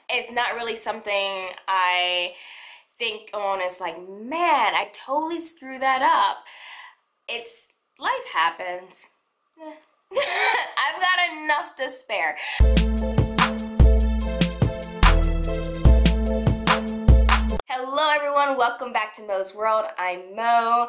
It's not really something I think on. It's like, man, I totally screwed that up. It's life happens. I've got enough to spare. Hello everyone, welcome back to Mo's World. I'm Mo,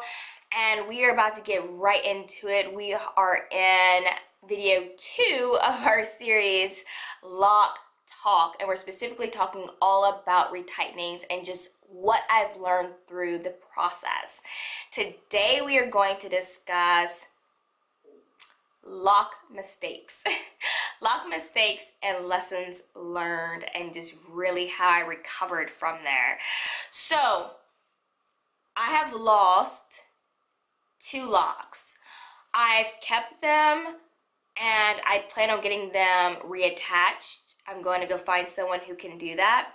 and we are about to get right into it. We are in video 2 of our series, LOC TALK, and we're specifically talking all about retightnings and just what I've learned through the process. Today we are going to discuss LOC mistakes. LOC mistakes and lessons learned, and just really how I recovered from there. So I have lost 2 LOCs. I've kept them and I plan on getting them reattached. I'm going to go find someone who can do that.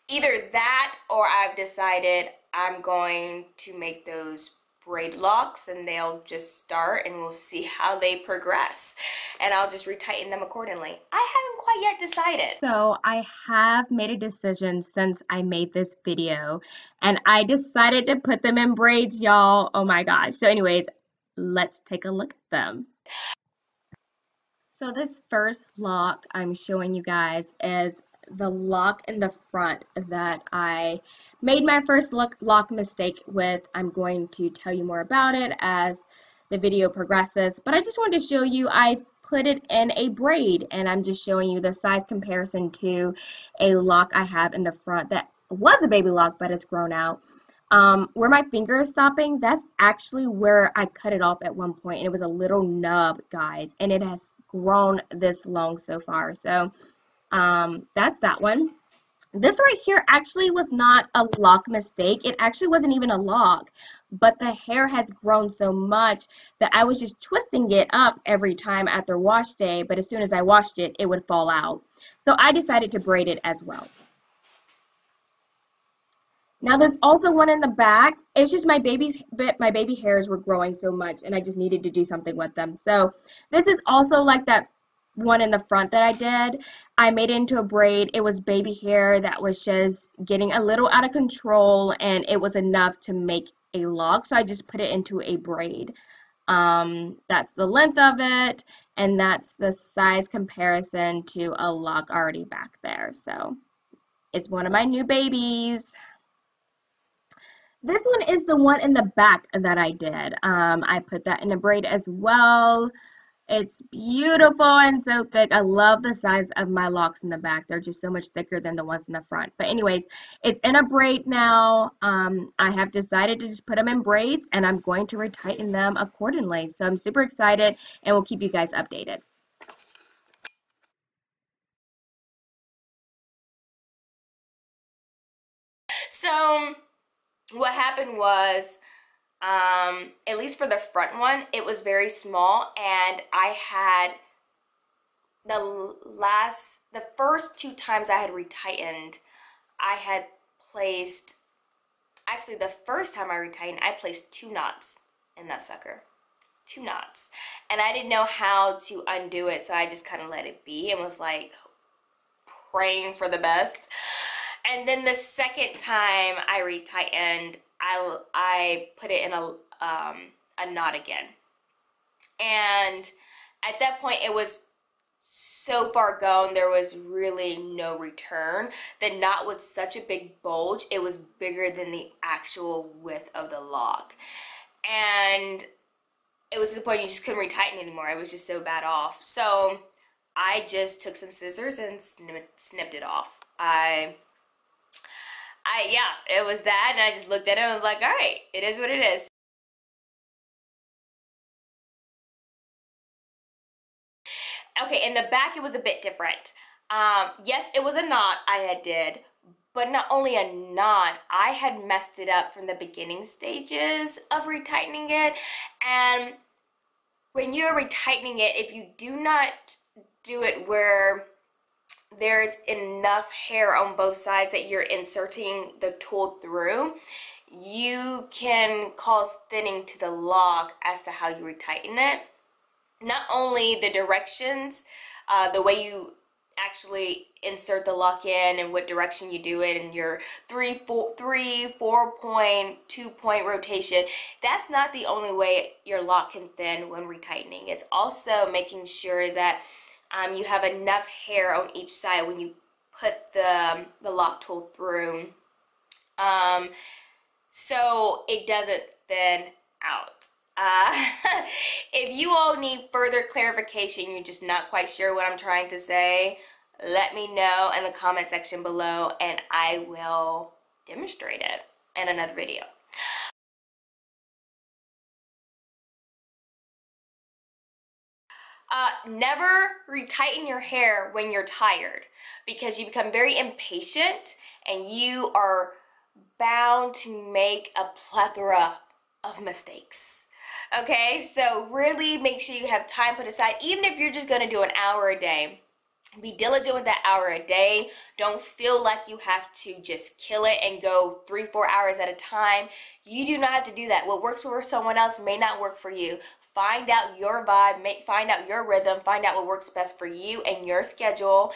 Either that, or I've decided I'm going to make those braid locks and they'll just start and we'll see how they progress, and I'll just retighten them accordingly. I haven't quite yet decided. So I have made a decision since I made this video, and I decided to put them in braids, y'all. Oh my gosh. So anyways, let's take a look at them. So this first lock I'm showing you guys is the lock in the front that I made my first lock mistake with. I'm going to tell you more about it as the video progresses, but I just wanted to show you I put it in a braid, and I'm just showing you the size comparison to a lock I have in the front that was a baby lock but it's grown out. Where my finger is stopping, that's actually where I cut it off at one point, and it was a little nub, guys, and it has grown this long so far. So that's that one. This right here actually was not a lock mistake. It actually wasn't even a lock, but the hair has grown so much that I was just twisting it up every time after wash day, but as soon as I washed it, it would fall out. So I decided to braid it as well. Now there's also one in the back. It's just my baby hairs were growing so much and I just needed to do something with them. So this is also like that one in the front that I did. I made it into a braid. It was baby hair that was just getting a little out of control, and it was enough to make a lock, so I just put it into a braid. That's the length of it, and that's the size comparison to a lock already back there. So it's one of my new babies. This one is the one in the back that I did. I put that in a braid as well. It's beautiful and so thick. I love the size of my locks in the back. They're just so much thicker than the ones in the front. But anyways, it's in a braid now. I have decided to just put them in braids, and I'm going to retighten them accordingly. So I'm super excited, and we'll keep you guys updated. So what happened was, at least for the front one, it was very small, and I had the first 2 times I had retightened, I had placed, actually the first time I retightened, I placed 2 knots in that sucker. 2 knots. And I didn't know how to undo it, so I just kind of let it be and was like praying for the best. And then the second time I retightened, I put it in a knot again, and at that point it was so far gone, there was really no return. The knot was such a big bulge, it was bigger than the actual width of the lock, and it was to the point you just couldn't retighten anymore. It was just so bad off. So I just took some scissors and snipped it off. Yeah, it was that, and I just looked at it and was like, all right, it is what it is. Okay, in the back it was a bit different. Yes, it was a knot I did, but not only a knot, I had messed it up from the beginning stages of retightening it. And when you're retightening it, if you do not do it where there's enough hair on both sides that you're inserting the tool through, you can cause thinning to the lock as to how you retighten it. Not only the directions, the way you actually insert the lock in and what direction you do it, and your 4.2 point rotation. That's not the only way your lock can thin when retightening. It's also making sure that you have enough hair on each side when you put the lock tool through, so it doesn't thin out. If you all need further clarification, you're just not quite sure what I'm trying to say, let me know in the comment section below and I will demonstrate it in another video. Never retighten your hair when you're tired, because you become very impatient and you are bound to make a plethora of mistakes. Okay, so really make sure you have time put aside, even if you're just gonna do an hour a day. Be diligent with that hour a day. Don't feel like you have to just kill it and go 3-4 hours at a time. You do not have to do that. What works for someone else may not work for you. Find out your vibe, find out your rhythm, find out what works best for you and your schedule,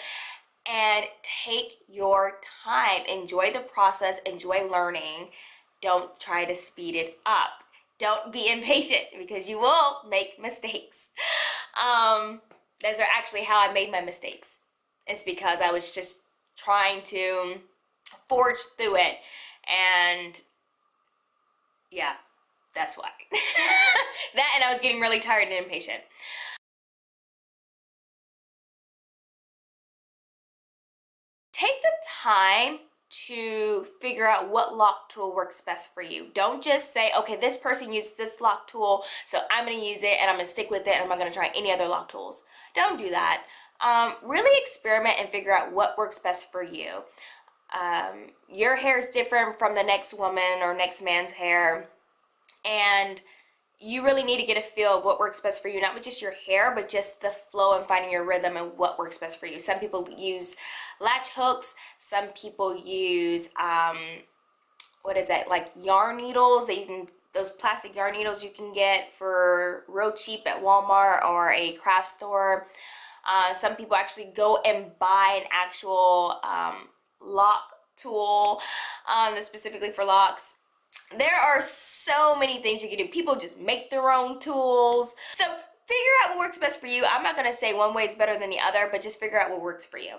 and take your time. Enjoy the process, enjoy learning. Don't try to speed it up. Don't be impatient, because you will make mistakes. Those are actually how I made my mistakes. It's because I was just trying to forge through it, and yeah, that's why. That, and I was getting really tired and impatient. Take the time to figure out what lock tool works best for you. Don't just say, okay, this person uses this lock tool, so I'm going to use it and I'm going to stick with it and I'm not going to try any other lock tools. Don't do that. Really experiment and figure out what works best for you. Your hair is different from the next woman or next man's hair, and you really need to get a feel of what works best for you, not with just your hair, but just the flow and finding your rhythm and what works best for you. Some people use latch hooks, some people use, what is that, like yarn needles that you can, those plastic yarn needles you can get for real cheap at Walmart or a craft store. Some people actually go and buy an actual lock tool that's specifically for locks. There are so many things you can do. People just make their own tools. So figure out what works best for you. I'm not going to say one way is better than the other, but just figure out what works for you.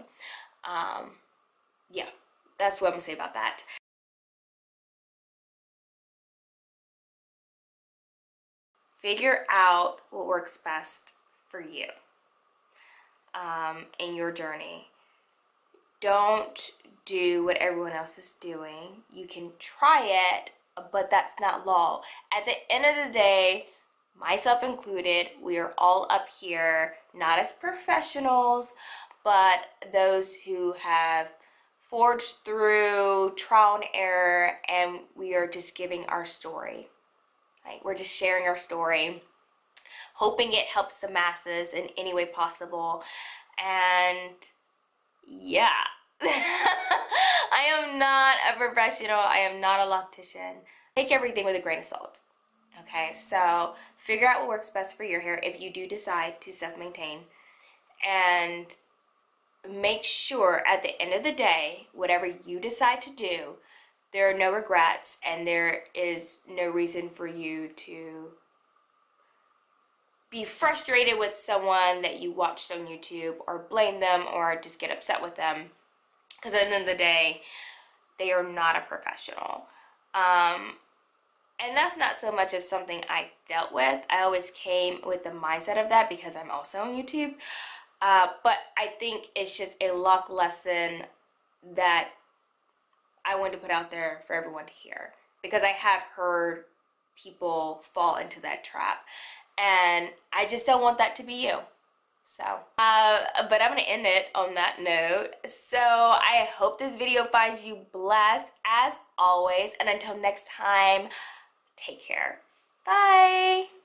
Yeah, that's what I'm going to say about that. Figure out what works best for you in your journey. Don't do what everyone else is doing. You can try it, but that's not law. At the end of the day, myself included, we are all up here, not as professionals, but those who have forged through trial and error, and we are just giving our story. Like, we're just sharing our story, hoping it helps the masses in any way possible. And yeah. I am not a professional. I am not a loctician. Take everything with a grain of salt. Okay, so figure out what works best for your hair if you do decide to self-maintain, and make sure at the end of the day, whatever you decide to do, there are no regrets and there is no reason for you to be frustrated with someone that you watched on YouTube, or blame them, or just get upset with them. Because at the end of the day, they are not a professional. And that's not so much of something I dealt with. I always came with the mindset of that because I'm also on YouTube. But I think it's just a lock lesson that I wanted to put out there for everyone to hear. Because I have heard people fall into that trap. And I just don't want that to be you. So, but I'm going to end it on that note. So I hope this video finds you blessed as always. And until next time, take care. Bye.